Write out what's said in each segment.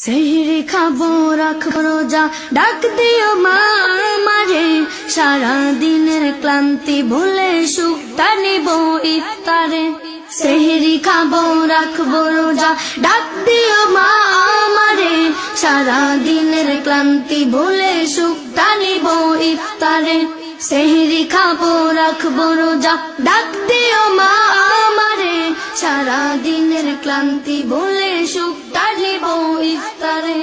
সেহরি খাবো রাখবো রোজা, ডাক দিও মা আমারে, সারা দিনের ক্লান্তি ভুলে সুখটা নিব ইফতারে। সেহরি খাবো রাখবো রোজা, ডাক দিও মা আমারে, সারা দিনের ক্লান্তি ভুলে সুখটা নিব ইফতারে। সেহরি খাবো রাখবো রোজা, ডাক দিও মা আমারে, সারা দিনের ক্লান্তি ভুলে সুখটা নিব ইফতারে।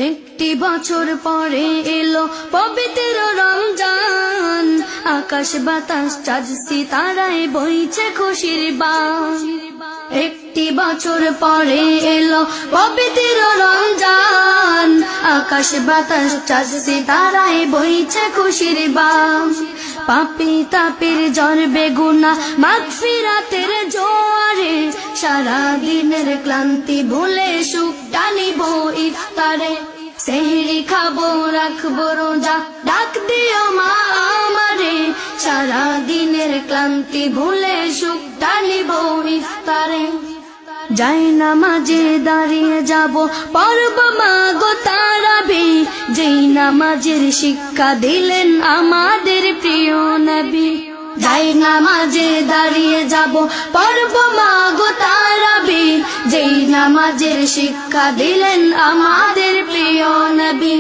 একটি বছর পরে এলো পবিত্র রমজান, আকাশ বাতাস চাঁদ সিতারায় বইছে খুশির বান। একটি বছর পরে এলো পবিত্র রমজান, আকাশ বাতাস চাঁদ সিতারায় বইছে খুশির বান। পাপী তাপের জ্বর বেগুনা মাগফিরাতের জোয়ারে, সারা দিনের ক্লান্তি ভুলে সুখটা নিব ইফতারে। সেহরি খাবো রাখবো রোজা, ডাক দিও মা আমারে, সারা দিনের ক্লান্তি ভুলে সুখটা নিব ইফতারে। যাই নামাজে দাঁড়িয়ে যাব পড়ব মা গো তারাবি, যেই নামাজের শিক্ষা দিলেন আমাদের প্রিয় নবী। যাই নামাজে দাঁড়িয়ে যাব পড়ব মা গো তারাবি, যেই নামাজের শিক্ষা দিলেন আমাদের প্রিয় নবী।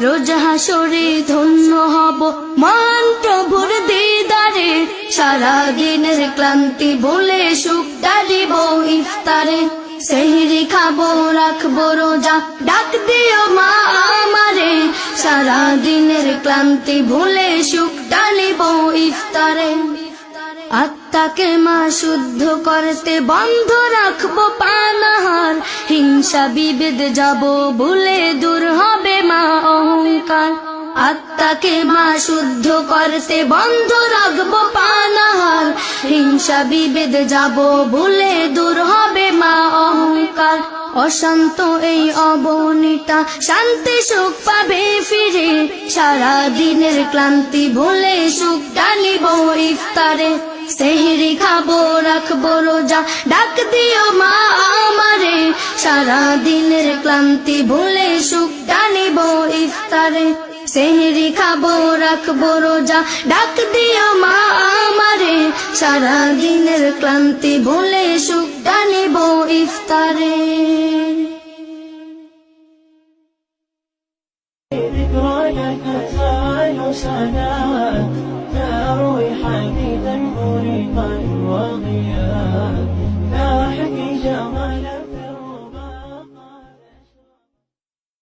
রোজ হাসরে ধন্য হব মহান প্রভুর দিদারে, সারা দিনের ক্লান্তি ভুলে সুখটা দিব ইফতারে। সেহরি খাবো রাখবো রোজা, ডাক দিও মা আমারে, সারা দিনের ক্লান্তি ভুলে সুখটা নিব ইফতারে। আত্মাকে মা শুদ্ধ করতে বন্ধ রাখবো পানাহার, হিংসা বিভেদ যাব ভুলে দূর হবে মা অহংকার। আত্মাকে মা শুদ্ধ করতে বন্ধ রাখবো পানাহার, হিংসা বিভেদ যাব ভুলে দূর হবে মা অহংকার। অশান্ত এই অবনীতা শান্তি সুখ পাবে ফিরে, সারা দিনের ক্লান্তি ভুলে সুখটা নিব ইফতারে। সেহরি খাবো রাখবো রোজা, ডাক দিও মা আমারে, সারা দিনের ক্লান্তি ভুলে সুখটা নিব ইফতারে। সেহরি খাবো রাখবো রোজা, ডাক দিও মা আমারে, সারা দিনের ক্লান্তি ভুলে সুখটা নিব ইফতারে। ذكرى لك خير سنة